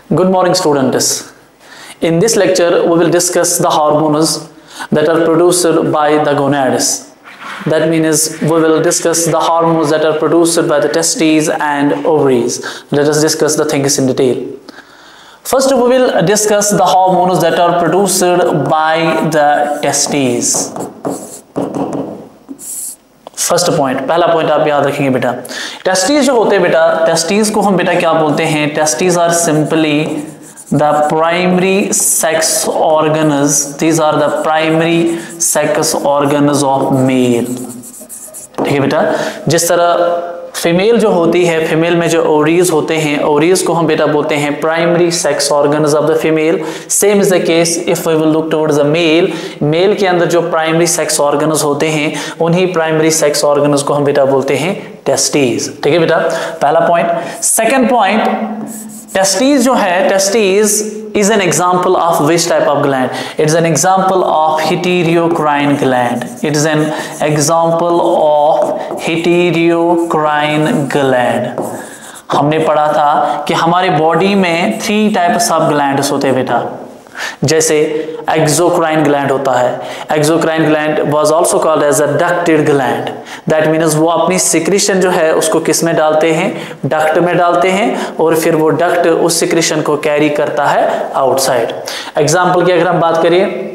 Good morning, students. In this lecture, we will discuss the hormones that are produced by the gonads. That means we will discuss the hormones that are produced by the testes and ovaries. Let us discuss the things in detail. First, we will discuss the hormones that are produced by the testes. First point, पहला point आप याद रखेंगे बेटा, testis जो होते हैं बेटा, testis को हम बेटा क्या बोलते हैं? Testis are simply the primary sex organs, these are the primary sex organs of male. ठीक है बेटा, जिस तरह फीमेल जो होती है, फीमेल में जो ओवरीज होते हैं, ओवरीज को हम बेटा बोलते हैं primary sex organs of the female. Same is the case if we will look towards the male, male के अंदर जो प्राइमरी सेक्स ऑर्गन्स होते हैं, उन्हीं प्राइमरी सेक्स ऑर्गन्स को हम बेटा बोलते हैं टेस्टिस। ठीक है बेटा, पहला पॉइंट। सेकंड पॉइंट, टेस्टिस जो है, testis is an example of which type of gland? It is an example of heterocrine gland. It is an example of heterocrine gland. हमने पढ़ा था कि हमारे बॉडी में 3 टाइप्स ऑफ ग्लैंड्स होते हैं बेटा, जैसे एक्सोक्राइन ग्लैंड होता है। Exocrine gland was also called as a ducted gland. That means वो अपनी सिक्रीशन जो है उसको किस में डालते हैं? डक्ट में डालते हैं, और फिर वो डक्ट उस सिक्रीशन को कैरी करता है आउटसाइड। एग्जाम्पल की अगर हम बात करिए,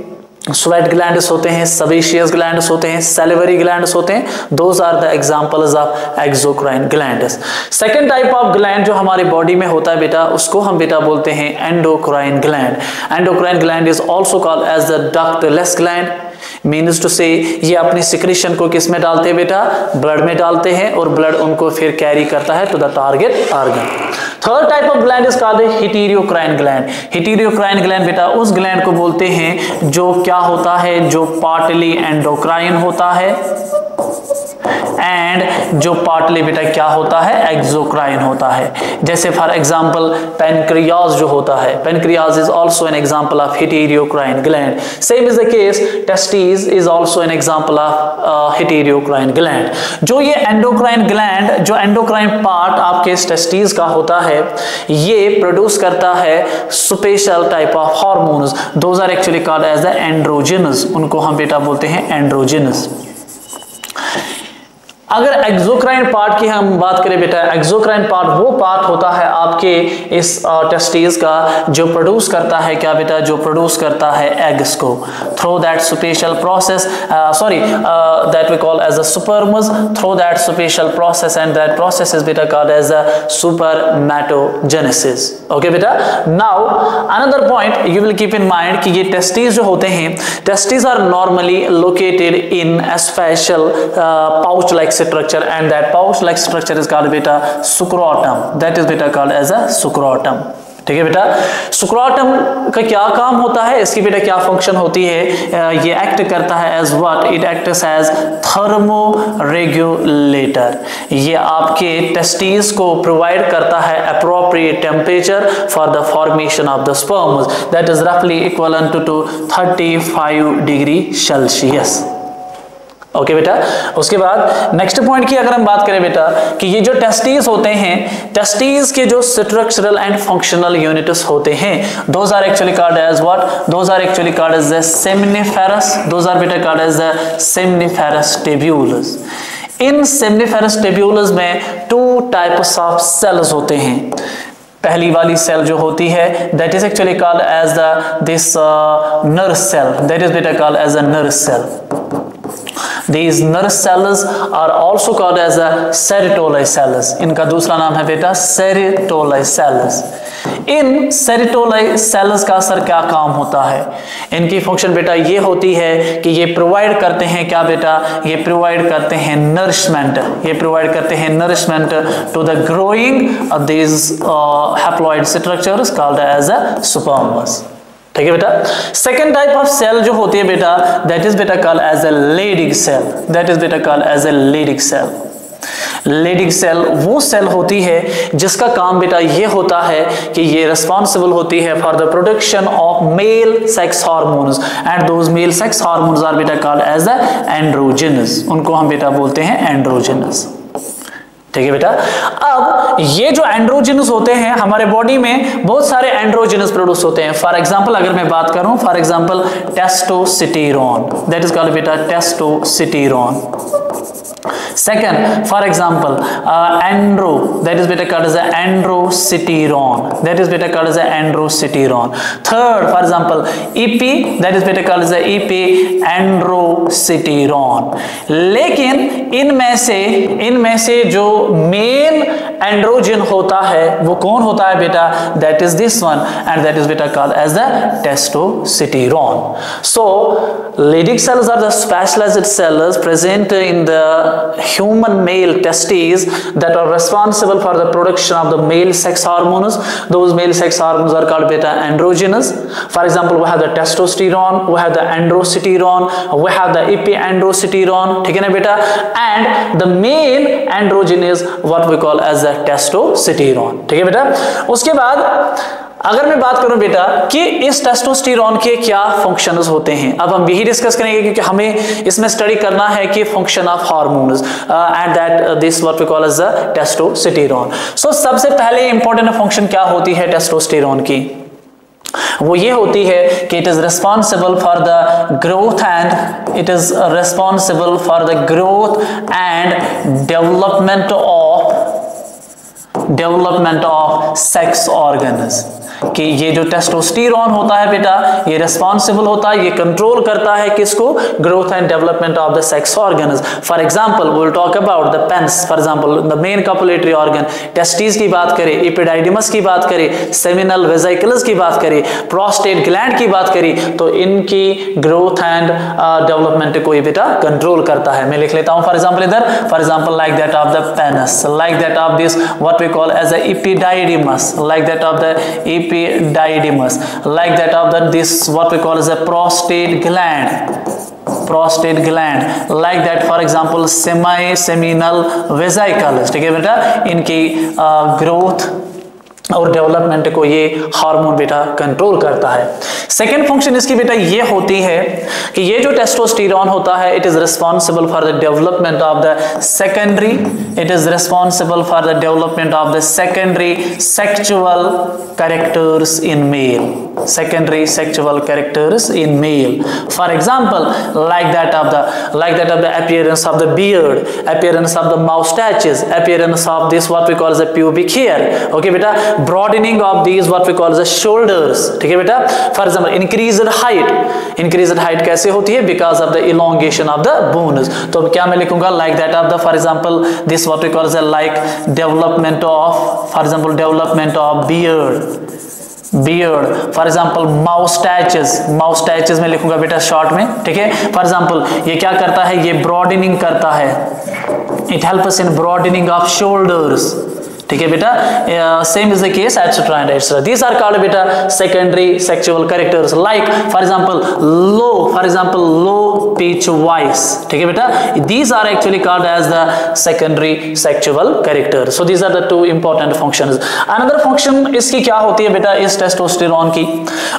स्वेट ग्लैंड्स होते हैं, सेबेशियस ग्लैंड्स होते हैं, सैलिवरी ग्लैंड्स होते हैं। Those are the examples of exocrine glands. Second type of gland जो हमारी बॉडी में होता है बेटा, उसको हम बेटा बोलते हैं endocrine gland. Endocrine gland is also called as the ductless gland. Means to say ये अपनी सिक्रीशन को किस में डालते हैं बेटा? ब्लड में डालते हैं, और ब्लड उनको फिर कैरी करता है to the target organ. Third type of gland is called heterocrine gland. Heterocrine gland बेटा उस ग्लैंड को बोलते हैं जो क्या होता है, जो पार्टली एंडोक्राइन होता है एंड जो पार्टली बेटा क्या होता है? एक्सोक्राइन होता है। जैसे फॉर एग्जांपल पेनक्रियाज जो होता है, pancreas is also an example of heterocrine gland. Same is the case testis is also an example of heterocrine gland. जो ये एंडोक्राइन ग्लैंड, जो एंडोक्राइन पार्ट आपके टेस्टिस का होता है, ये प्रोड्यूस करता है special type of hormones. Those are actually called as the androgens. उनको हम बेटा बोलते हैं एंड्रोजेनस। अगर एक्सोक्राइन पार्ट की हम बात करें बेटा, एक्सोक्राइन पार्ट वो पार्ट होता है आपके इस टेस्टिस का जो प्रोड्यूस करता है क्या बेटा? जो प्रोड्यूस करता है एग्स को through that special process, that we call as a sperms, through that special process, and that process is बेटा called as a spermatogenesis. Okay बेटा, now another point you will keep in mind कि ये testis जो होते हैं, testis are normally located in a special pouch like structure, and that pouch like structure is called beta scrotum. That is beta called as a scrotum. ठीक है बेटा, scrotum का क्या काम होता है, इसकी बेटा क्या फंक्शन होती है? ये एक्ट करता है as what? It acts as thermoregulator. ये आपके टेस्टिस को प्रोवाइड करता है appropriate temperature for the formation of the sperms, that is रफली equivalent to 35 degree Celsius. Okay बेटा, उसके बाद नेक्स्ट पॉइंट की अगर हम बात करें बेटा कि ये जो टेस्टिस होते हैं, टेस्टिस के जो स्ट्रक्चरल एंड फंक्शनल यूनिट्स होते हैं, those are actually called as what? Those are actually called as the seminiferous. Those are बेटा called as the seminiferous tubules. इन सेमिनिफेरस टेब्यूल्स में 2 टाइप्स ऑफ सेल्स होते हैं। पहली वाली सेल जो होती है that is actually called as the this nerve cell, that is बेटा called as a nerve cell. These nerve cells are also called as a sertoli cells. इनका दूसरा नाम है बेटा sertoli cells. इन sertoli cells का सर क्या काम होता है? इनकी फंक्शन बेटा ये होती है कि ये प्रोवाइड करते हैं क्या बेटा? ये प्रोवाइड करते हैं नरिशमेंट। ये प्रोवाइड करते हैं nourishment to the growing of this haploid structures called as a sperms. ठीक है बेटा, सेकेंड टाइप ऑफ सेल जो होती है बेटा, दैट इज बेटा called as a Leydig cell. That is बेटा called as a Leydig cell. Leydig cell वो सेल होती है जिसका काम बेटा ये होता है कि ये रिस्पॉन्सिबल होती है for the production of male sex hormones, and those male sex hormones are बेटा कॉल्ड एज द एंड्रोजेनस। उनको हम बेटा बोलते हैं एंड्रोजेनस। ठीक है बेटा। अब ये जो एंड्रोजेनस होते हैं हमारे बॉडी में बहुत सारे एंड्रोजेनस प्रोड्यूस होते हैं। फॉर एग्जांपल अगर मैं बात करूं, for example testosterone, that is called बेटा testosterone. Second, for example, andro, that is better called as a androsteron, that is better called as a androsteron. Third, for example, EP, that is better called as a EP androsteron. लेकिन इनमें से जो mail androgen होता है वो कौन होता है बेटा? That is this one, and that is better called as the testosterone. So Leydig cells are the specialized cells present in the human male testes that are responsible for the production of the male sex hormones. Those male sex hormones are called beta androgenous. For example, we have the testosterone, we have the androsterone, we have the epiandrosterone, ठीक है ना बेटा? And the male androgen is what we call as the testosterone, ठीक है बेटा? उसके बाद अगर मैं बात करूं बेटा कि इस टेस्टोस्टेरोन के क्या फंक्शंस होते हैं, अब हम यही डिस्कस करेंगे क्योंकि हमें इसमें स्टडी करना है कि function of hormones and that this what we call as the testosterone. So सबसे पहले इंपॉर्टेंट फंक्शन क्या होती है टेस्टोस्टेरोन की? वो ये होती है कि it is responsible for the growth and development of sex organs. कि ये जो टेस्टोस्टेरोन होता है बेटा ये रिस्पॉन्सिबल होता है, ये कंट्रोल करता है किसको? Growth and development of the sex organs. For example we will talk about the penis, for example the main copulatory organ, testis की बात करें, एपिडाइडिमस की बात करें, सेमिनल वेसिकल्स की बात करें, प्रोस्टेट ग्लैंड की बात करें, तो इनकी ग्रोथ एंड डेवलपमेंट को ये बेटा कंट्रोल करता है। मैं लिख लेता हूं फॉर एग्जांपल इधर, for example like that of the penis, like that of this what we call as the epididymis, like that of the epididymis, like that of the this what we call as a prostate gland, like that for example seminal vesicles, ठीक है बेटा? इनकी growth और development को ये hormone बेटा control करता है। सेकेंड फंक्शन इसकी बेटा ये होती है कि ये जो टेस्टोस्टेरोन होता है it is responsible for the development of the secondary sexual characters in male, for example like that of the appearance of the beard, appearance of the moustaches, appearance of this what we call as a pubic hair, okay बेटा? broadening of these what we call the shoulders, ठीक है बेटा? For example increased height कैसे होती है? Because of the elongation of the bones। तो क्या मैं लिखूंगा? Like that of the for example this what we call as a like development of beard, for example moustaches में लिखूंगा बेटा शॉर्ट में, ठीक है? फॉर एग्जाम्पल ये क्या करता है? ये ब्रॉडनिंग करता है, it helps in broadening of shoulders, ठीक है बेटा? Same is the case etcetera and etcetera. These are called बेटा secondary sexual characters, like for example low pitch voice, ठीक है बेटा? These are actually called as the secondary sexual character. So these are the two important functions. Another function इसकी क्या होती है बेटा इस टेस्टोस्टेरोन की?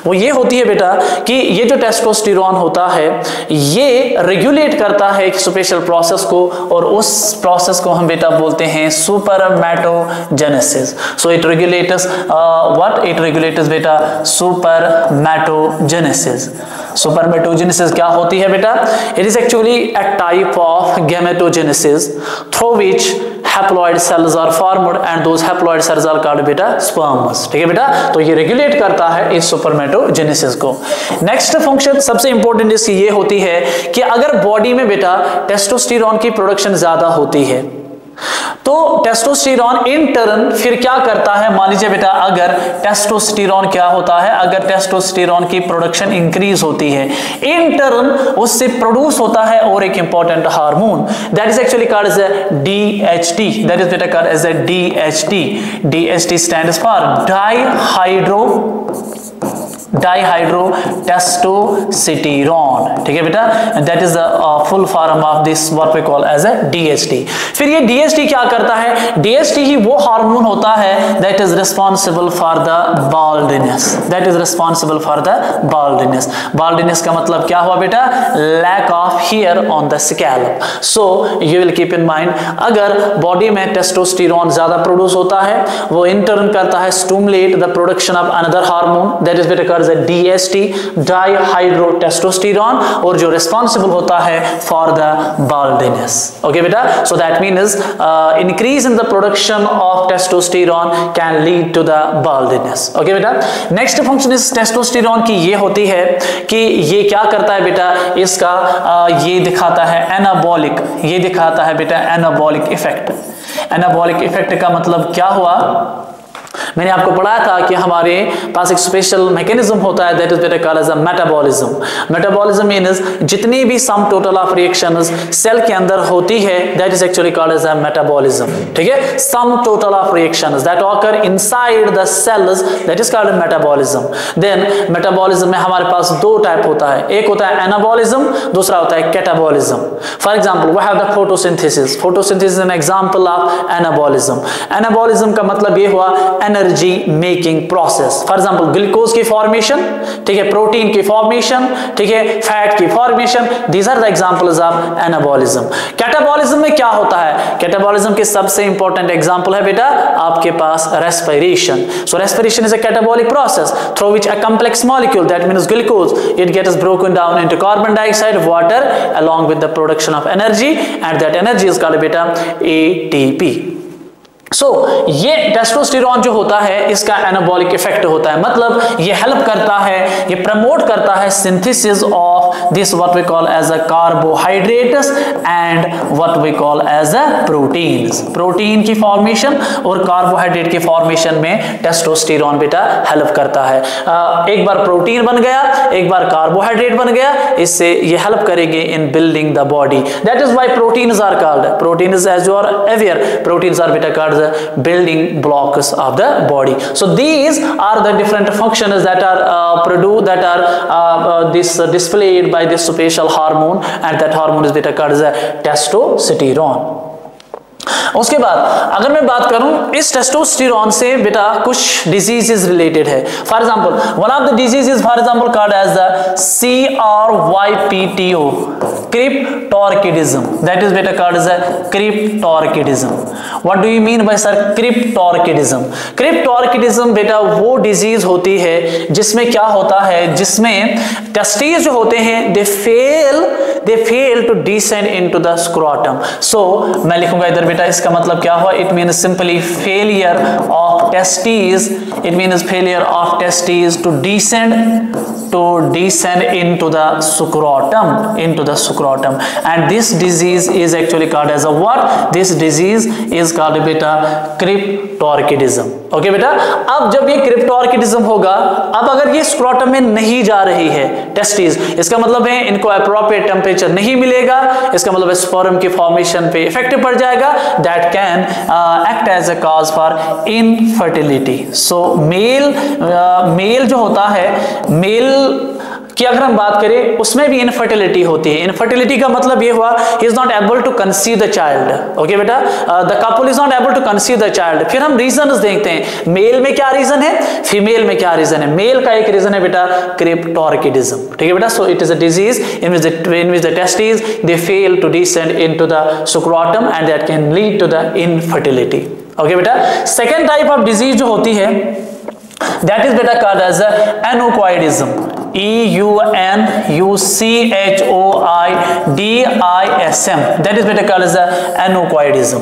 वो ये होती है बेटा कि ये जो टेस्टोस्टेरोन होता है ये रेगुलेट करता है एक स्पेशल प्रोसेस को, और उस प्रोसेस को हम बेटा बोलते हैं सुपरमैटोजेनेसिस। So it regulates बेटा सुपरमैटोजेनेसिस क्या होती है बेटा? It is actually a type of gametogenesis through which haploid cells are formed and those haploid cells are called बेटा sperms, ठीक है बेटा? तो ये रेगुलेट करता है इस सुपरमैटोजेनेसिस को। नेक्स्ट फंक्शन सबसे इंपॉर्टेंट इसकी ये होती है कि अगर बॉडी में बेटा टेस्टोस्टेरोन की प्रोडक्शन ज्यादा होती है तो टेस्टोस्टेरोन इन टर्न फिर क्या करता है? मान लीजिए बेटा अगर टेस्टोस्टेरोन क्या होता है, अगर टेस्टोस्टेरोन की प्रोडक्शन इंक्रीज होती है इन टर्न उससे प्रोड्यूस होता है और एक important hormone that is actually called as DHT, that is बेटा called as DHT stands for dihydrotestosterone, ठीक है बेटा, that is the full form of this what we call as a DHT. फिर ये डीएचटी क्या करता है? DHT ही वो हार्मोन होता है that is responsible for the baldness, that is responsible for the baldness. Baldness का मतलब क्या हुआ बेटा? Lack of hair on the scalp. So you will keep in mind, अगर बॉडी में टेस्टोस्टेरोन ज्यादा प्रोड्यूस होता है, वो इन टर्न करता है stimulate the production of another hormone that is बेटा कॉल्ड एज डीएचटी, डाईहाइड्रोटेस्टोस्टेरोन, और जो रिस्पॉन्सिबल होता है फॉर द बाल्डनेस। ओके बेटा, so that means increase in the production of testosterone can lead to the baldness. Okay बेटा, next function इस testosterone की ये होती है कि ये क्या करता है बेटा? इसका ये दिखाता है एनाबॉलिक, ये दिखाता है बेटा एनाबॉलिक इफेक्ट। एनाबॉलिक इफेक्ट का मतलब क्या हुआ? मैंने आपको पढ़ाया था कि हमारे पास एक स्पेशल मैकेनिज्म होता है दैट इज बेटा called as a metabolism. Metabolism means जितनी भी sum total of reactions cell के अंदर होती है that is actually called as a metabolism, ठीक है। Sum total of reactions that occur inside the cells that is called metabolism. Then metabolism में हमारे पास दो टाइप होता है, एक होता है एनाबॉलिज्म, दूसरा होता है catabolism. For example we have the photosynthesis. Photosynthesis an example of anabolism. Anabolism का मतलब ये हुआ energy making process. For example glucose की फॉर्मेशन, ठीक है, प्रोटीन की फॉर्मेशन, ठीक है, फैट की formation, these are the examples of anabolism. Catabolism में क्या होता है? कैटाबॉलिज्म के सबसे इंपॉर्टेंट एग्जांपल है बेटा आपके पास respiration. So respiration is a catabolic process through which a complex molecule that means glucose it gets broken down into carbon dioxide, water along with the production of energy and that energy is called बेटा ATP। सो ये testosterone जो होता है इसका anabolic effect होता है, मतलब ये हेल्प करता है, ये प्रमोट करता है synthesis of this what we call as a carbohydrates and what we call as a proteins. Protein की फॉर्मेशन और कार्बोहाइड्रेट की फॉर्मेशन में टेस्टोस्टेरोन बेटा हेल्प करता है। एक बार प्रोटीन बन गया, एक बार कार्बोहाइड्रेट बन गया, इससे ये हेल्प करेंगे in building the body. That is why proteins are called, proteins as you are aware, proteins are बेटा called building blocks of the body. So these are the different functions that are produced, that are displayed by this special hormone, and that hormone is beta called as testosterone. उसके बाद अगर मैं बात करूं इस testosterone से बेटा कुछ डिजीजेस रिलेटेड है। For example one of the diseases for example called as the CRYPTO, cryptorchidism. That is बेटा called as cryptorchidism. What do you mean by sir cryptorchidism? Cryptorchidism बेटा वो डिजीज होती है जिसमें क्या होता है, जिसमें टेस्टिस जो होते हैं they fail to descend into the scrotum. So मैं लिखूंगा इधर बेटा इसका मतलब क्या हुआ? It means simply failure of testis, it means failure of testis to descend into the scrotum, and this disease is actually called as a what? This disease is called beta cryptorchidism. Okay बेटा, अब जब ये क्रिप्टोर्किडिज्म होगा, अब अगर ये scrotum में नहीं जा रही है टेस्टिस, इसका मतलब है इनको अप्रोप्रिएट टेम्परेचर नहीं मिलेगा, इसका मतलब है स्पर्म की फॉर्मेशन पे इफेक्ट पड़ जाएगा, that can act as a cause for infertility. So male जो होता है, मेल कि अगर हम बात करें उसमें भी इनफर्टिलिटी होती है। इनफर्टिलिटी का मतलब ये हुआ he is not able to conceive the child. Okay बेटा, the couple is not able to conceive the child. फिर हम रीजन देखते हैं, मेल में क्या रीजन है, फीमेल में क्या रीजन है। मेल का एक रीजन है बेटा क्रिप्टोर्किडिज्म, ठीक है बेटा। So it is a disease in which the testis they fail to descend into the scrotum and that can lead to the infertility. Okay बेटा, सेकेंड टाइप ऑफ डिजीज जो होती है दैट इज बेटा called as eunuchoidism. EUNUCHOIDISM, that is better called as eunuchoidism.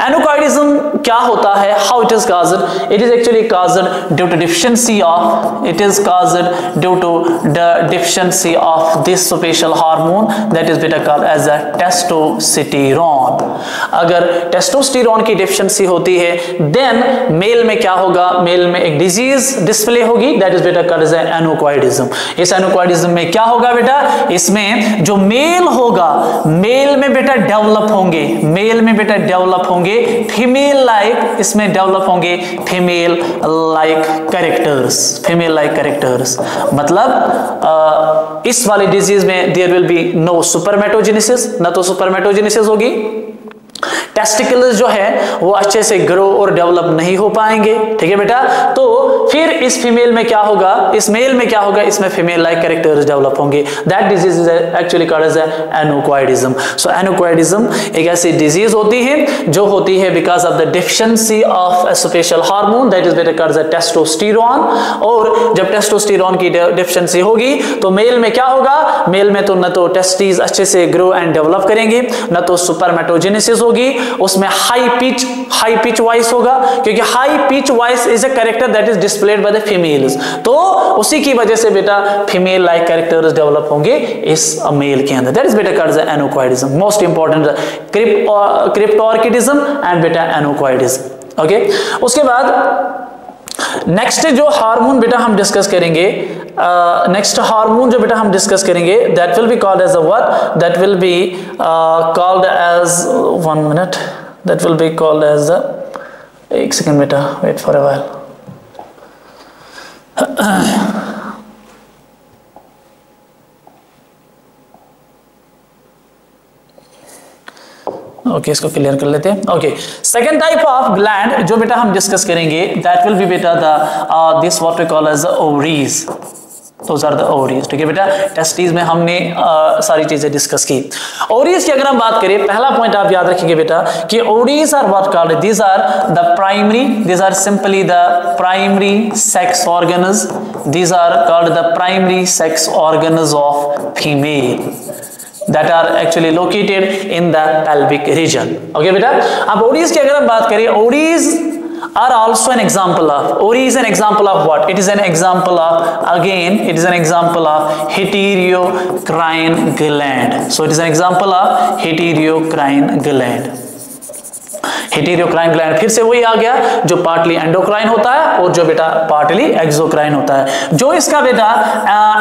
Eunuchoidism क्या होता है, how it is caused? It is actually caused due to deficiency of this special hormone that is better called as a testosterone। अगर testosterone की deficiency होती है then male में क्या होगा, मेल में एक डिजीज डिस्प्ले होगी that is better called as eunuchoidism. इस एनोकॉइडिज्म में क्या होगा बेटा, इसमें जो मेल होगा, मेल में बेटा डेवलप होंगे, मेल में बेटा डेवलप होंगे फीमेल लाइक, इसमें डेवलप होंगे female like characters, female like characters. मतलब इस वाली डिजीज में देयर विल बी नो सुपरमेटोजेनेसिस, ना तो सुपरमेटोजेनेसिस होगी, टेस्टिकल्स जो है वो अच्छे से ग्रो और डेवलप नहीं हो पाएंगे, ठीक है बेटा। तो फिर इस फीमेल में क्या होगा, इस मेल में क्या होगा, इसमें फीमेल लाइक कैरेक्टर्स डेवलप होंगे। That disease is actually called as eunuchoidism. So eunuchoidism एक ऐसी डिजीज होती है जो होती है because of the deficiency of a special hormone that is बेटा कॉल्ड एज टेस्टोस्टेरोन। और जब टेस्टोस्टेरोन की डेफिशिएंसी होगी तो मेल में क्या होगा, मेल में तो न तो टेस्टिस अच्छे से ग्रो एंड डेवलप करेंगे, न तो सुपरमेटोजेनेसिस होगी, उसमें हाई पिच वॉइस होगा, क्योंकि high pitch voice is a character that is displayed by the females. तो उसी की वजह से बेटा फीमेल लाइक कैरेक्टर्स डेवलप होंगे इस मेल के अंदर। दैट इज बेटा called as eunuchoidism. Most important cryptorchidism and बेटा एनोकॉइडिज्म। ओके, उसके बाद नेक्स्ट जो हार्मोन बेटा हम डिस्कस करेंगे, नेक्स्ट हार्मोन जो बेटा हम डिस्कस करेंगे that will be called as a what, that will be called as, 1 minute, that will be called as the, एक सेकंड बेटा, wait for a while. Okay, इसको क्लियर कर लेते हैं। Okay, second type of gland जो बेटा हम discuss करेंगे दैट विल बी बेटा the this what we call as ovaries. Those are the ovaries, ठीक है बेटा। टेस्टिस में हमने सारी चीजें डिस्कस की। ओवरीज की अगर हम बात करें, पहला पॉइंट आप याद रखेंगे बेटा कि ovaries are what called, these are the primary, these are simply the primary sex organs, these are called the primary sex organs of female that are actually located in the pelvic region। Okay बेटा, अब ovaries की अगर हम बात करें, ovaries are also an example of, ovary is an example of what, it is an example of, again it is an example of heterocrine gland। So it is an example of heterocrine gland। Heterocrine gland फिर से वही आ गया जो partly endocrine होता है और जो बेटा पार्टली एक्सोक्राइन होता है। जो इसका बेटा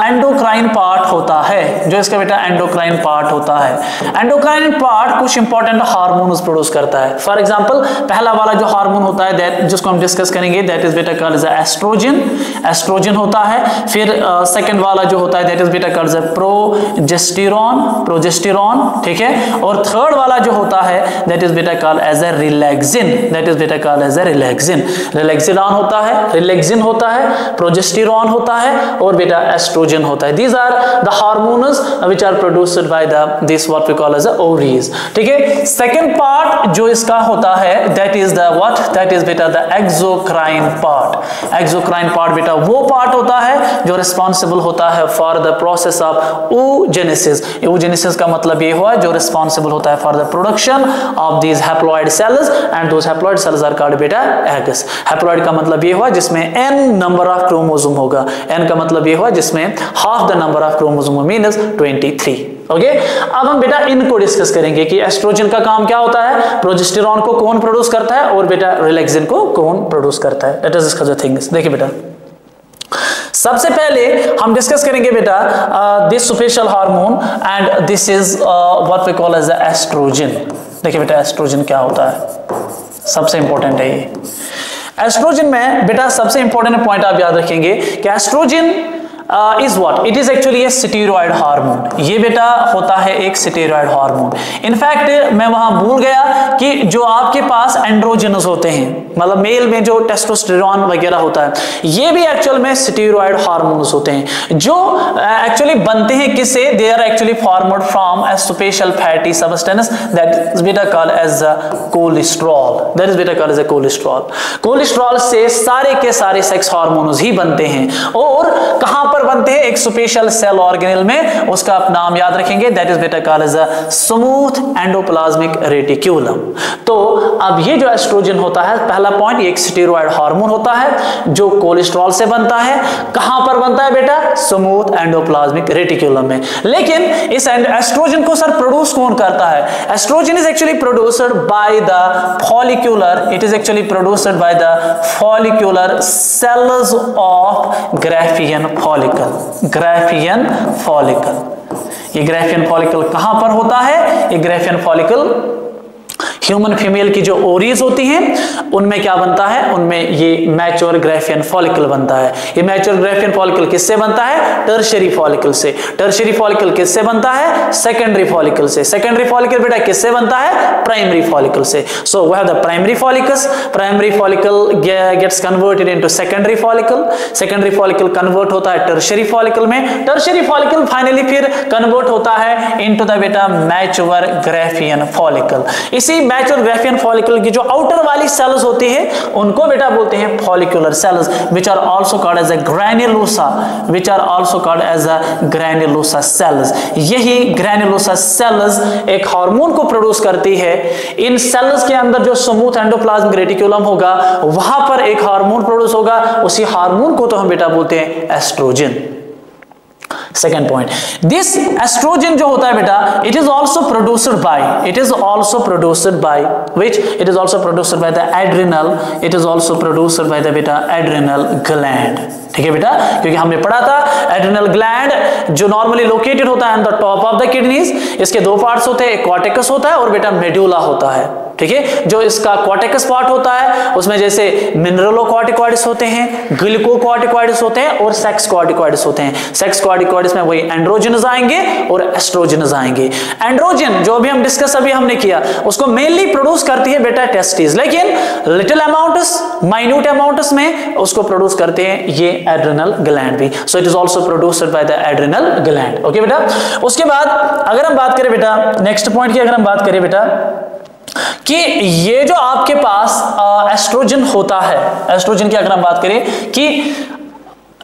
एंडोक्राइन पार्ट होता है, जो इसका बेटा एंडोक्राइन पार्ट होता है, एंडोक्राइन पार्ट कुछ इंपॉर्टेंट हार्मोन्स प्रोड्यूस करता है। फॉर एग्जांपल पहला वाला जो हार्मोन होता है दैट जिसको हम डिस्कस करेंगे दैट इज बेटा कॉल्ड एज एस्ट्रोजन, एस्ट्रोजन होता है। फिर सेकंड वाला जो होता है दैट इज बेटा कॉल्ड एज प्रोजेस्टेरॉन, प्रोजेस्टेरॉन, ठीक है। और थर्ड वाला जो होता है दैट इज बेटा called as relaxin, that is बेटा कॉल्ड एज रिलैक्सिन। रिलैक्सिनॉन होता है, रिलैक्सिन होता है, प्रोजेस्टेरॉन होता है और बेटा एस्ट्रोजन होता है। These are the hormones which are produced by the this what we call as ovaries, ठीक है। सेकंड पार्ट जो इसका होता है that is the what, that is बेटा the exocrine part. Exocrine part बेटा वो पार्ट होता है जो रिस्पांसिबल होता है for the process of oogenesis। oogenesis का मतलब ये हुआ जो रिस्पांसिबल होता है for the production of these haploid cells and those haploid cells are called बेटा एग्स। हैप्लॉइड का मतलब ये हुआ जिसमें n नंबर ऑफ क्रोमोसोम होगा, n का मतलब ये हुआ जिसमें half the number of chromosome means 23। Okay, अब हम बेटा इनको डिस्कस करेंगे कि एस्ट्रोजन का काम क्या होता है, प्रोजेस्टेरॉन को कौन प्रोड्यूस करता है और बेटा रिलैक्सिन को कौन प्रोड्यूस करता है। दैट इज इसका जो थिंग। देखिए बेटा सबसे पहले हम डिस्कस करेंगे बेटा this special hormone and this is what we call as estrogen. देखिए बेटा एस्ट्रोजन क्या होता है, सबसे इंपॉर्टेंट है ये। एस्ट्रोजन में बेटा सबसे इंपॉर्टेंट पॉइंट आप याद रखेंगे कि oestrogen is what? It is actually a steroid hormone। ये बेटा होता है एक steroid hormone। इनफैक्ट मैं वहां भूल गया कि जो आपके पास एंड्रोजनस होते हैं, मतलब मेल में जो टेस्टोस्टेरोन वगैरह होता है, ये भी एक्चुअल में steroid hormones होते हैं जो एक्चुअली बनते हैं किससे, they are actually formed from a special fatty substance that is beta called as cholesterol। That is beta called as a cholesterol। Cholesterol से सारे के सारे सेक्स हार्मोन्स ही बनते हैं और कहां पर बनते हैं, एक स्पेशल सेल ऑर्गेनेल में, उसका आप नाम याद रखेंगे दैट इज बेटा called as smooth endoplasmic reticulum. तो अब ये जो एस्ट्रोजन होता है, पहला पॉइंट, ये एक स्टेरॉइड हार्मोन होता है जो कोलेस्ट्रॉल से बनता है। कहां पर बनता है बेटा, स्मूथ एंडोप्लाज्मिक रेटिक्यूलम में। लेकिन इस एस्ट्रोजन को सर प्रोड्यूस कौन करता है, estrogen is actually produced by the follicular, it is actually produced by the follicular cells of Graafian follicle. Follicle, Graafian follicle. ये ग्राफियन फॉलिकल कहां पर होता है? ये ग्राफियन फॉलिकल ह्यूमन फीमेल की जो ओरीज होती हैं उनमें क्या बनता है? उनमें ये मैच्योर ग्राफियन फॉलिकल बनता है। ये मैच्योर ग्राफियन फॉलिकल किससे बनता है? टर्शियरी फॉलिकल से। टर्शियरी फॉलिकल किससे बनता है? सेकेंडरी फॉलिकल से। सेकेंडरी फॉलिकल बेटा किससे बनता है? प्राइमरी फॉलिकल से। So we have the primary follicles, primary follicle gets converted into secondary follicle, secondary follicle convert होता है टर्शियरी फॉलिकल में, टर्शियरी फॉलिकल फाइनली फिर कन्वर्ट होता है इनटू द बेटा मैच्योर ग्राफियन फॉलिकल। इसी मैच्योर ग्राफियन फॉलिकल की जो आउटर वाली सेल्स होती है उनको बेटा बोलते हैं follicular cells, which are also called as a granulosa, which are also called as a granulosa cells। यही granulosa cells एक हार्मोन को प्रोड्यूस करती है। इन सेल्स के अंदर जो स्मूथ एंडोप्लाज्मिक रेटिकुलम होगा वहां पर एक हार्मोन प्रोड्यूस होगा, उसी हार्मोन को तो हम बेटा बोलते हैं estrogen. Second point, this estrogen जो होता है बेटा it is also produced by which, it is also produced by the adrenal, it is also produced by the बेटा एड्रिनल ग्लैंड। ठीक है बेटा, क्योंकि हमने पढ़ा था एड्रिनल ग्लैंड जो नॉर्मली लोकेटेड होता है on the top of the kidneys. इसके दो पार्ट्स होते हैं, एक कॉर्टेकस होता है और बेटा मेडुला होता है। ठीक है, जो इसका कॉर्टेकस पार्ट होता है उसमें जैसे मिनरलोकॉर्टिकॉइड्स होते हैं, ग्लूकोकॉर्टिकॉइड्स होते हैं और सेक्स कॉर्टिकॉइड्स होते हैं। सेक्स कॉर्टिकॉइड्स में वही एंड्रोजनस आएंगे और एस्ट्रोजनस आएंगे। एंड्रोजन जो भी हम डिस्कस अभी हमने किया उसको मेनली प्रोड्यूस करती है बेटा टेस्टिस, लेकिन लिटिल अमाउंट्स, माइन्यूट अमाउंट्स में उसको प्रोड्यूस करते हैं ये एड्रिनल ग्लैंड भी। सो it is also produced by the adrenal gland. Okay बेटा, उसके बाद अगर हम बात करें बेटा नेक्स्ट पॉइंट की, अगर हम बात करें बेटा कि ये जो आपके पास एस्ट्रोजन होता है, एस्ट्रोजन की अगर हम बात करें कि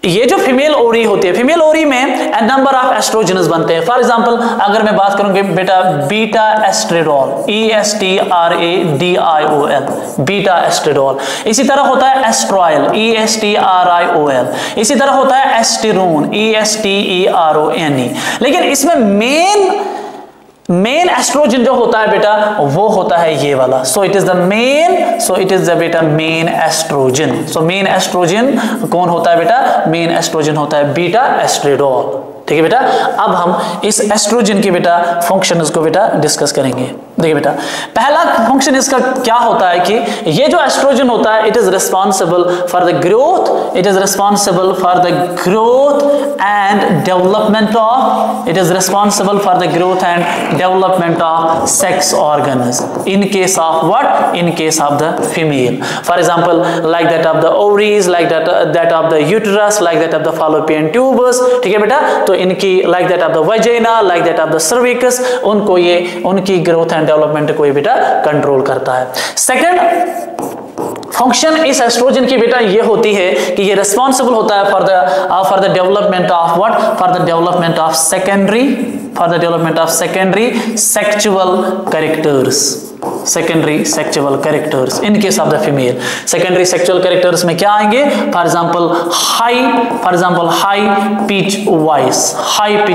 ये जो फीमेल ओरी होती है, फीमेल ओरी में एन नंबर ऑफ एस्ट्रोजनस बनते हैं। फॉर एग्जांपल अगर मैं बात करूंगी बेटा बीटा एस्ट्रेडोल, ESTRADIOL, बीटा एस्ट्रेडोल। इसी तरह होता है एस्ट्रॉयल, ESTRIOL। इसी तरह होता है एस्टेरोन, ESTERONE। लेकिन इसमें मेन एस्ट्रोजन जो होता है बेटा वो होता है ये वाला। सो इट इज द बेटा main estrogen. So main estrogen कौन होता है बेटा? मेन एस्ट्रोजन होता है बीटा एस्ट्रेडोल। ठीक है बेटा, अब हम इस एस्ट्रोजन के बेटा फंक्शंस को बेटा डिस्कस करेंगे। देखिए बेटा, पहला फंक्शन इसका क्या होता है कि ये जो एस्ट्रोजन होता है it is responsible for the growth, it is responsible for the growth and development of, it is responsible for the growth and development of sex organs in case of what? In case of the female. For example like that of the ovaries, like that of the uterus, like that of the fallopian tubes. ठीक है बेटा, तो इनकी like that of the vagina, like that of the cervix, उनको ये उनकी growth and development को ये बेटा कंट्रोल करता है। सेकंड फंक्शन इस एस्ट्रोजन की बेटा ये होती है कि ये रिस्पॉन्सिबल होता है for the development of what? For the development of secondary sexual characters, secondary sexual characters in case of the female. Secondary sexual characters में क्या आएंगे? For example high pitch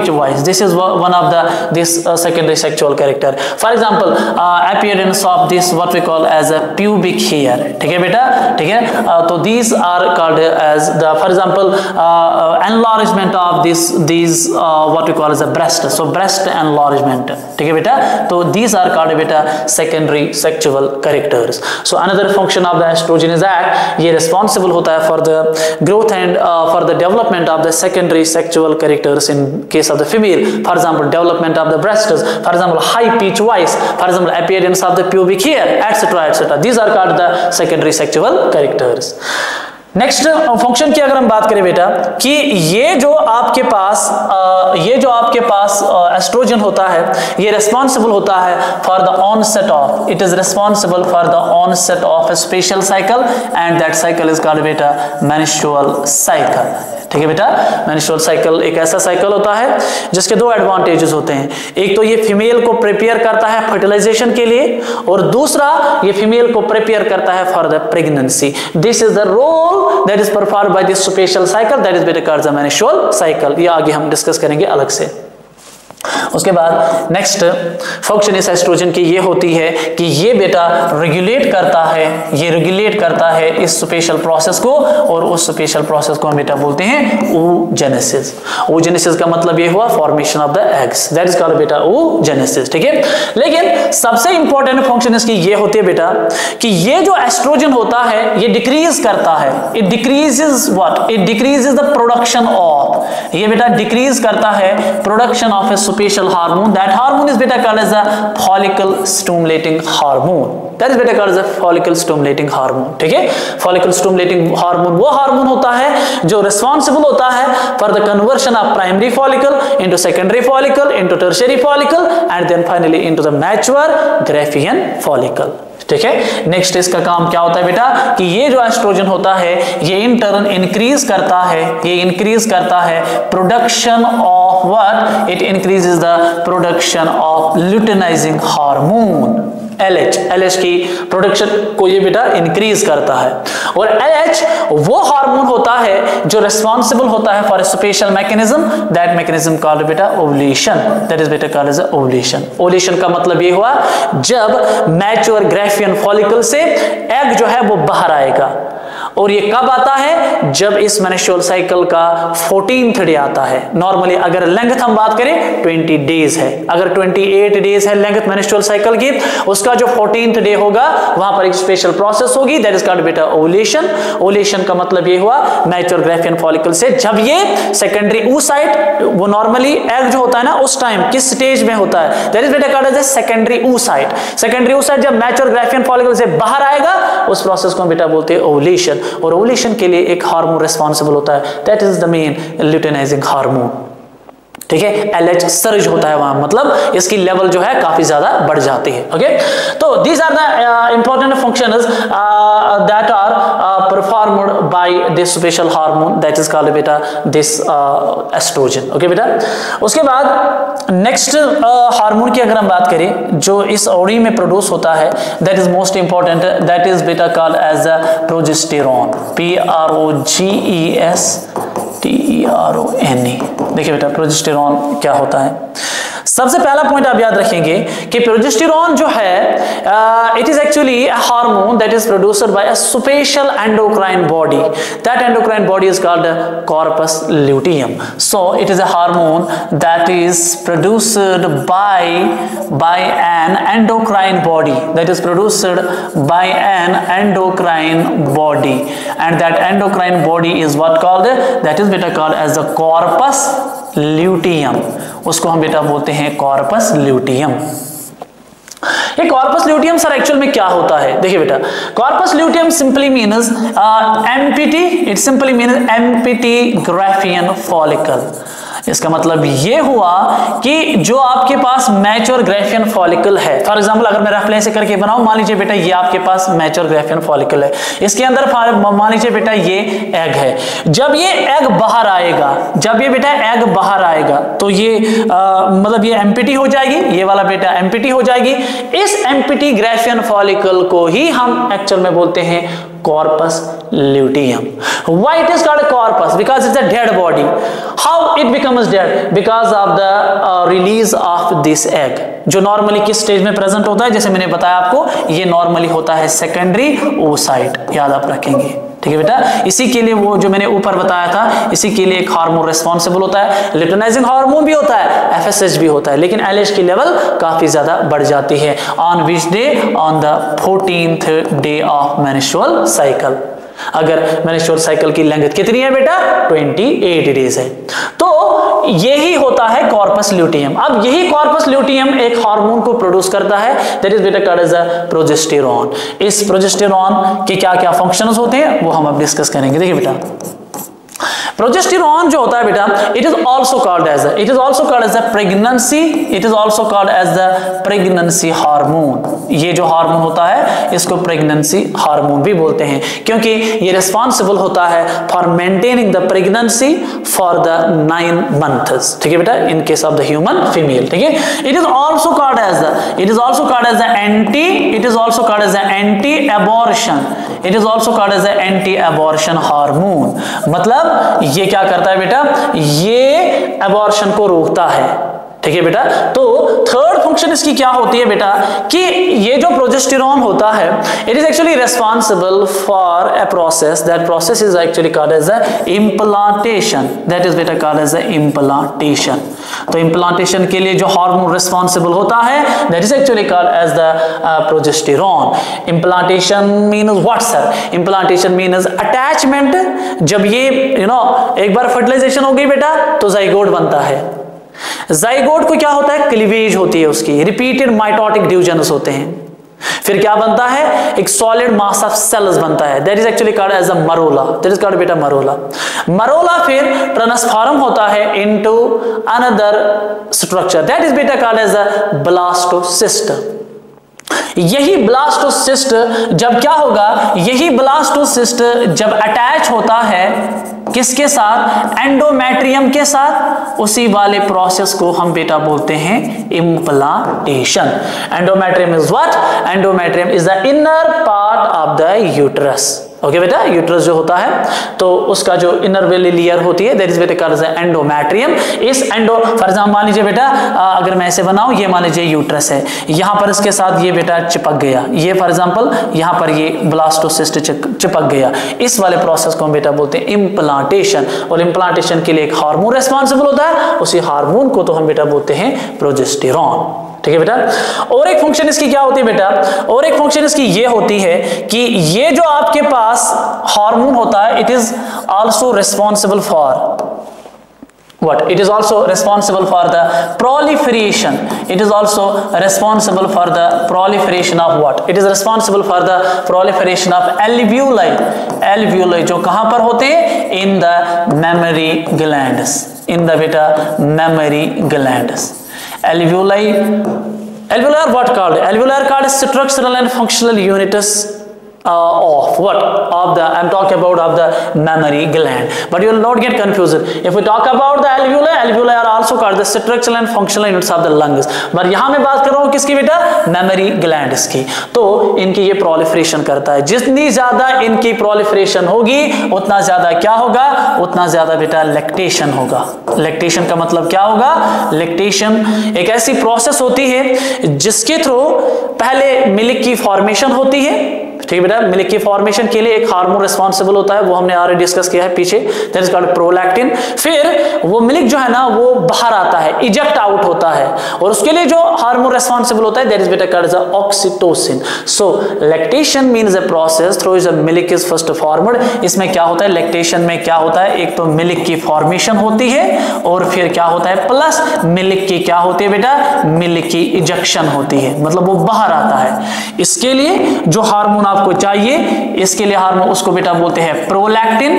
voice, this is one of this secondary sexual character. For example appearance of this what we call as a pubic hair. ठीक है बेटा, ठीक है, तो these are called as the for example enlargement of this what we call as a breast, so breast enlargement. ठीक है बेटा, तो दीज आर कॉल्ड बेटा secondary sexual characters. So another function of the estrogen is that ये responsible होता है for the growth and for the development of the secondary sexual characters in case of the female. For example, development of the breasts, for example, high pitch voice, for example, appearance of the pubic hair, etc., etc. These are called the secondary sexual characters. Next function की अगर हम बात करें बेटा कि ये जो आपके पास एस्ट्रोजन होता है ये रिस्पॉन्सिबल होता है for the onset of, it is responsible for the onset of a special cycle and that cycle is called बेटा मेंस्ट्रुअल साइकिल। ठीक है बेटा, मेंस्ट्रुअल साइकिल एक ऐसा साइकिल होता है जिसके दो एडवांटेजेस होते हैं। एक तो ये फीमेल को प्रिपेयर करता है फर्टिलाइजेशन के लिए और दूसरा ये फीमेल को प्रिपेयर करता है for the pregnancy. This is the role that is performed by this special cycle that is better called the menstrual cycle। ये आगे हम डिस्कस करेंगे अलग से। उसके बाद नेक्स्ट फंक्शन इस एस्ट्रोजन की ये होती है कि ये बेटा रेगुलेट करता है इस स्पेशल प्रोसेस को, और उस स्पेशल प्रोसेस को हम बेटा बोलते हैं oogenesis। oogenesis का मतलब ये हुआ formation of the eggs, that is called बेटा oogenesis, ठीक है। लेकिन सबसे इंपॉर्टेंट फंक्शन इसकी ये होती है बेटा कि ये जो एस्ट्रोजन होता है ये डिक्रीज करता है, it decreases what, it decreases the production of, ये बेटा डिक्रीज करता है production of a special hormone, that hormone is बेटा called as a follicle stimulating hormone, that is बेटा called as a follicle stimulating hormone, ठीक है। Follicle stimulating hormone वो hormone होता है जो रिस्पांसिबल होता है for the conversion of primary follicle into secondary follicle into tertiary follicle and then finally into the mature Graafian follicle, ठीक है। नेक्स्ट इसका काम क्या होता है बेटा कि ये जो एस्ट्रोजन होता है ये इन टर्न इंक्रीज करता है production of what, it increases the production of luteinising hormone LH की प्रोडक्शन को ये बेटा इंक्रीज करता है, और LH वो हार्मोन होता है जो रिस्पांसिबल होता है for a special mechanism, that mechanism called बेटा ओवुलेशन, दैट इज बेटा कॉल्ड एज ओवुलेशन। ओवुलेशन का मतलब ये हुआ जब मैच्योर ग्राफियन फॉलिकल से एग जो है वो बाहर आएगा, और ये कब आता है, जब इस मेंस्ट्रुअल साइकिल का 14th डे आता है। नॉर्मली अगर लेंथ हम बात करें 20 डेज है, अगर 28 डेज है लेंथ मेंस्ट्रुअल साइकिल की, उसका जो 14th डे होगा वहां पर एक स्पेशल प्रोसेस होगी, दैट इज कॉल्ड बेटा ओवुलेशन। ओवुलेशन का मतलब ये हुआ मैच्योर ग्राफियन फॉलिकल से जब ये सेकेंडरी oocyte, वो नॉर्मली एग जो होता है ना उस टाइम किस स्टेज में होता है, दैट इज बेटा called as secondary oocyte। Secondary oocyte जब मैच्योर ग्राफियन फॉलिकल से बाहर आएगा उस प्रोसेस को बेटा बोलते हैं ओवुलेशन, और ओवुलेशन के लिए एक हार्मोन रिस्पांसिबल होता है, that is the main luteinising hormone, ठीक है। LH सर्ज होता है वहां, मतलब इसकी लेवल जो है काफी ज्यादा बढ़ जाती है, ओके। तो these are the important functions that are performed by this special hormone, that is called बेटा दिस एस्ट्रोजन, ओके बेटा। उसके बाद नेक्स्ट हार्मोन की अगर हम बात करें जो इस ओवरी में प्रोड्यूस होता है, that is most important, that is बेटा called as the progesterone, PROGESTERONE। देखिए बेटा प्रोजेस्टेरॉन क्या होता है। सबसे पहला पॉइंट आप याद रखेंगे कि प्रोजेस्टेरॉन जो है it is actually a hormone that is produced by a special endocrine body, that endocrine body is called corpus luteum. So it is a hormone that is produced by an endocrine body, that is produced by an endocrine body, and that endocrine body is what called, that is beta called as the corpus luteum, उसको हम बेटा बोलते हैं corpus luteum. ये corpus luteum sir actual में क्या होता है, देखिए बेटा corpus luteum simply means empty, it simply means empty Graafian follicle. इसका मतलब ये हुआ कि जो आपके पास मैच्योर ग्राफियन फॉलिकल है, फॉर एग्जांपल अगर मैं रेफरेंस करके बनाऊं, मान लीजिए बेटा ये आपके पास मैच्योर ग्राफियन फॉलिकल है, इसके अंदर मान लीजिए बेटा ये एग है। जब ये एग बाहर आएगा, जब ये बेटा एग बाहर आएगा तो ये मतलब ये एम्पिटी हो जाएगी, ये वाला बेटा एम्पिटी हो जाएगी। इस एम्पिटी ग्राफियन फॉलिकल को ही हम एक्चुअल में बोलते हैं corpus luteum. Why it is called a corpus? Because it's a dead body. How it becomes dead? Because of the release of this egg, जो नॉर्मली किस स्टेज में प्रेजेंट होता है, जैसे मैंने बताया आपको ये नॉर्मली होता है सेकेंडरी oocyte, याद आप रखेंगे, ठीक है बेटा। इसी के लिए वो जो मैंने ऊपर बताया था, इसी के लिए एक हार्मोन रिस्पॉन्सिबल होता है, ल्यूटेनाइजिंग हार्मोन भी होता है, FSH भी होता है, लेकिन LH की लेवल काफी ज्यादा बढ़ जाती है। On which day, on the 14th day of menstrual cycle. अगर मेंस्ट्रुअल साइकिल की लेंथ कितनी है बेटा, 28 डेज है, तो यही होता है कॉर्पस ल्यूटियम। अब यही कॉर्पस ल्यूटियम एक हार्मोन को प्रोड्यूस करता है, दैट इज बेटा कॉल्ड एज अ प्रोजेस्टेरॉन। इस प्रोजेस्टेरॉन के क्या क्या फंक्शंस होते हैं वो हम अब डिस्कस करेंगे। देखिए बेटा प्रोजेस्टेरॉन जो होता है बेटा, it is also called as a pregnancy, it is also called as the pregnancy hormone. ये जो हार्मोन होता है इसको प्रेगनेंसी हार्मोन भी बोलते हैं, क्योंकि ये रिस्पॉन्सिबल होता है for maintaining the pregnancy for the 9 months, ठीक है बेटा, in case of the human female, ठीक है। It is also called as the anti abortion, it is also called as the anti abortion hormone. मतलब ये क्या करता है बेटा, ये एबॉर्शन को रोकता है, ठीक है बेटा। तो थर्ड फंक्शन इसकी क्या होती है बेटा कि ये जो प्रोजेस्टेरॉन होता है it is actually responsible for a process, that process is actually called as the implantation, that is बेटा कॉल्ड एज द इम्प्लांटेशन। तो इम्प्लांटेशन के लिए जो हार्मोन रिस्पॉन्सिबल होता है that is actually called as the progesterone. Implantation means what sir? Implantation means attachment. जब ये एक बार फर्टिलाइजेशन हो गई बेटा तो जाइगोट बनता है। जाइगोट को क्या होता है? क्लीवेज होती है उसकी, रिपीटेड माइटोटिक डिवीजन्स होते हैं। फिर क्या बनता है? एक सॉलिड मास ऑफ सेल्स बनता है, that is actually called as a morula, that is called बेटा मरोला। मरोला फिर ट्रांसफॉर्म होता है into another structure, that is बेटा कॉल्ड एज अ ब्लास्टोसिस्ट। यही ब्लास्टोसिस्ट जब क्या होगा, यही ब्लास्टोसिस्ट जब अटैच होता है किसके साथ? एंडोमेट्रियम के साथ, उसी वाले प्रोसेस को हम बेटा बोलते हैं implantation. Endometrium is what? Endometrium is the inner part of the uterus. Okay बेटा, यूट्रस जो होता है तो उसका जो इनर वेली लेयर होती है दैट इज बेटा कॉल्ड एज एंडोमेट्रियम। इस एंडो फॉर एग्जांपल मान लीजिए बेटा अगर मैं ऐसे बनाऊं, ये मान लीजिए यूट्रस है, यहां पर इसके साथ ये बेटा चिपक गया, ये फॉर एग्जांपल यहां पर ये ब्लास्टोसिस्ट चिपक गया, इस वाले प्रोसेस को हम बेटा बोलते हैं इम्प्लांटेशन। और इम्प्लांटेशन के लिए एक हार्मोन रिस्पॉन्सिबल होता है, उसी हार्मोन को तो हम बेटा बोलते हैं प्रोजेस्टेरॉन। ठीक है बेटा। और एक फंक्शन इसकी क्या होती है बेटा? और एक फंक्शन इसकी ये होती है कि ये जो आपके पास हार्मोन होता है it is also responsible for what? It is also responsible for the proliferation. It is also responsible for the proliferation of what? It is responsible for the proliferation of alveoli. Alveoli जो कहां पर होते हैं? In the mammary glands. In the beta mammary glands. Alveoli are what called? Alveoli are called structural and functional units of what? Of the, I'm talking about of the mammary gland. But you will not get confused. If we talk about the alveoli, alveoli are also called the structural and functional units of the lungs. but यहाँ मैं बात कर रहा हूँ किसकी बेटा? mammary glands की। तो इनकी ये proliferation करता है, जितनी ज्यादा इनकी proliferation होगी उतना ज्यादा क्या होगा? उतना ज्यादा बेटा lactation होगा। lactation का मतलब क्या होगा? lactation एक ऐसी प्रोसेस होती है जिसके थ्रू पहले मिल्क की फॉर्मेशन होती है। ठीक है बेटा, मिल्क की फॉर्मेशन के लिए एक हार्मोन रिस्पॉन्सिबल होता है, वो हमने ऑलरेडी डिस्कस किया है पीछे, दैट इज कॉल्ड प्रोलैक्टिन। फिर वो मिल्क जो है ना वो बाहर आता है, इजेक्ट आउट होता है, और उसके लिए जो हार्मोन रिस्पॉन्सिबल होता है दैट इज बेटा called as oxytocin. So lactation means a process through which the milk is first formed. इसमें क्या होता है? लैक्टेशन में क्या होता है? एक तो मिल्क की फॉर्मेशन होती है और फिर क्या होता है? प्लस मिल्क की क्या होती है बेटा? मिल्क की इजेक्शन होती है, मतलब वो बाहर आता है। इसके लिए जो हार्मोन आपको चाहिए, इसके लिए हार्मोन उसको बेटा बोलते हैं prolactin,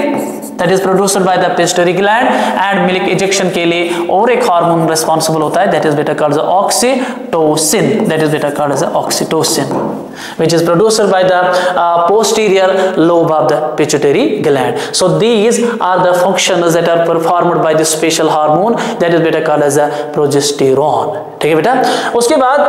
that is produced by the pituitary gland. And milk ejection के लिए और एक हार्मोन रिस्पॉन्सिबल होता है दैट इज बेटा कॉल्ड ऑक्सीटोसिन, दैट इज बेटा called oxytocin which is produced by the posterior lobe of the pituitary gland. So these are the functions that are performed by this special hormone that is beta called as a progesterone. ठीक है बेटा। उसके बाद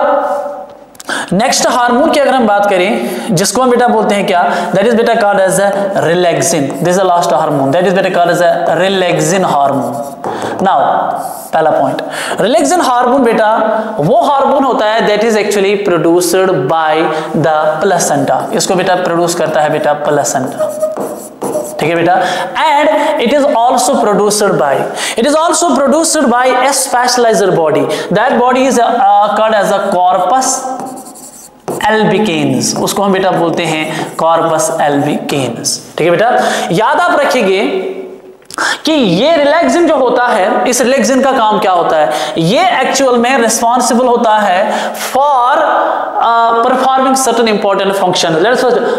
next hormone की अगर हम बात करें जिसको हम बेटा बोलते हैं क्या? दैट इज बेटा called as a relaxin. This is the last hormone, that is बेटा called as a relaxin hormone. Now पहला पॉइंट, रिलैक्सिन हार्मोन बेटा वो हार्मोन होता है that is actually produced by the placenta. इसको बेटा प्रोड्यूस करता है बेटा प्लेसेंटा। ठीक है बेटा। And it is also produced by a specialised body, that body is called as a corpus albicans. उसको हम बेटा बोलते हैं कॉर्पस एल्बिकेन्स। ठीक है बेटा। याद आप रखिए कि ये रिलैक्सिन जो होता है, इस रिलैक्सिन का काम क्या होता है? ये एक्चुअल में रिस्पॉन्सिबल होता है for performing certain important function.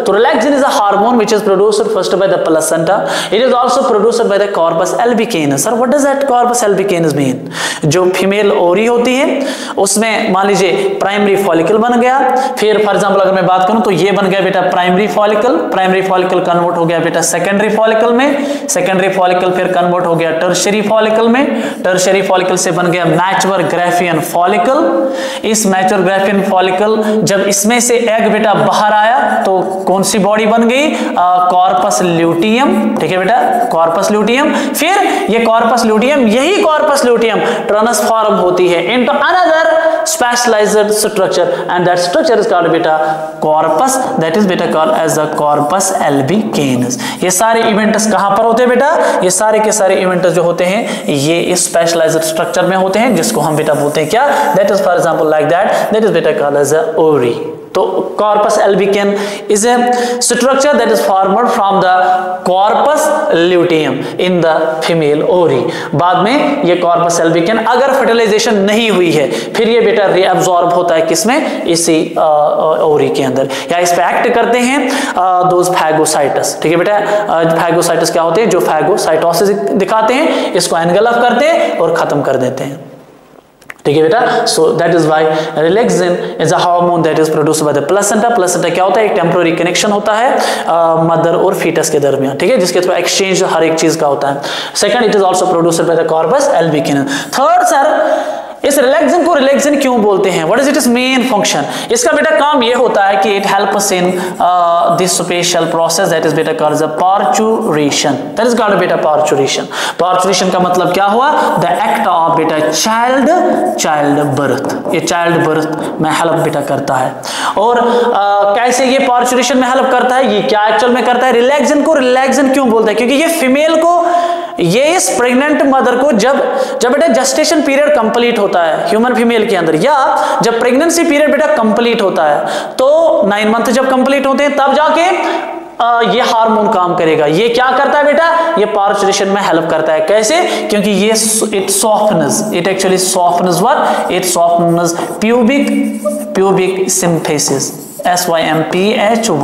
तो relaxin is a hormone which is produced first by the placenta, it is also produced by the corpus albicans. Sir what does that corpus albicans mean? जो female ovary होती है उसमें मान लीजिए primary follicle बन गया, फिर फॉर एग्जांपल अगर मैं बात करूं तो ये बन गया बेटा primary follicle, primary follicle convert हो गया बेटा सेकेंडरी फॉलिकल में, सेकेंडरी फॉलिकल फॉलिकल फिर कन्वर्ट हो गया टर्शियरी फॉलिकल में, टर्शियरी फॉलिकल से बन गया मैच्योर ग्राफियन फॉलिकल। इस मैच्योर ग्राफियन फॉलिकल जब इसमें से एग बेटा बाहर आया तो कौन सी बॉडी बन गई, कॉर्पस ल्यूटियम, ठीक है बेटा, कॉर्पस ल्यूटियम। फिर ये कॉर्पस ल्यूटियम, यही कॉर्पस ल्यूटियम ट्रांसफॉर्म होती है into another specialized structure and that structure is called बेटा कॉर्पस, दैट इज बेटा called as the corpus albicans. ये सारे इवेंट्स कहां पर होते हैं बेटा, ये सारे के सारे इवेंट्स जो होते हैं ये इस स्पेशलाइज्ड स्ट्रक्चर में होते हैं, जिसको हम बेटा बोलते हैं क्या, that is for example like that is बेटा कॉल्ड एज अ ओरी। तो corpus albicans is a structure that is formed from the corpus luteum in the female ओरी। बाद में ये कॉर्पस एल्बिकन अगर फर्टिलाइजेशन नहीं हुई है फिर ये बेटा रीअब्सॉर्ब होता है किसमें, इसी ओरी के अंदर, या इस पे एक्ट करते हैं दोज फैगोसाइटस, ठीक है बेटा। फैगोसाइटस क्या होते हैं, जो फैगोसाइटोसिस दिखाते हैं, इसको एनगल्फ करते हैं और खत्म कर देते हैं, ठीक है बेटा। So that is why relaxin is a hormone that is produced by the placenta. Placenta क्या होता है, एक टेम्पोररी कनेक्शन होता है मदर और फीटस के दरमियान, ठीक है, जिसके थ्रू एक्सचेंज हर एक चीज का होता है। Second, it is also produced by the corpus albicans. Third sir, इस रिलैक्सिन को रिलैक्सिन क्यों बोलते हैं, what is its main function, इसका बेटा काम ये होता है कि it helps in this special process that is बेटा called the parturition, that is called बेटा पार्चुरेशन। पार्चुरेशन का मतलब क्या हुआ, द एक्ट ऑफ बेटा चाइल्ड बर्थ, ये चाइल्ड बर्थ में हेल्प बेटा करता है। और कैसे ये पार्चुरेशन में हेल्प करता है, ये क्या एक्चुअल में करता है, रिलैक्सिन को रिलैक्सिन क्यों बोलते हैं, क्योंकि ये फीमेल को, ये इस प्रेग्नेंट मदर को जब बेटा जस्टेशन पीरियड कंप्लीट होता है ह्यूमन फीमेल के अंदर, या जब प्रेगनेंसी पीरियड बेटा कंप्लीट होता है, तो 9 मंथ जब कंप्लीट होते हैं तब जाके ये हार्मोन काम करेगा। ये क्या करता है बेटा, ये पार्चुरेशन में हेल्प करता है। कैसे, क्योंकि ये it softness, it actually softness what, it softness pubic symphysis, SYMPHYSIS।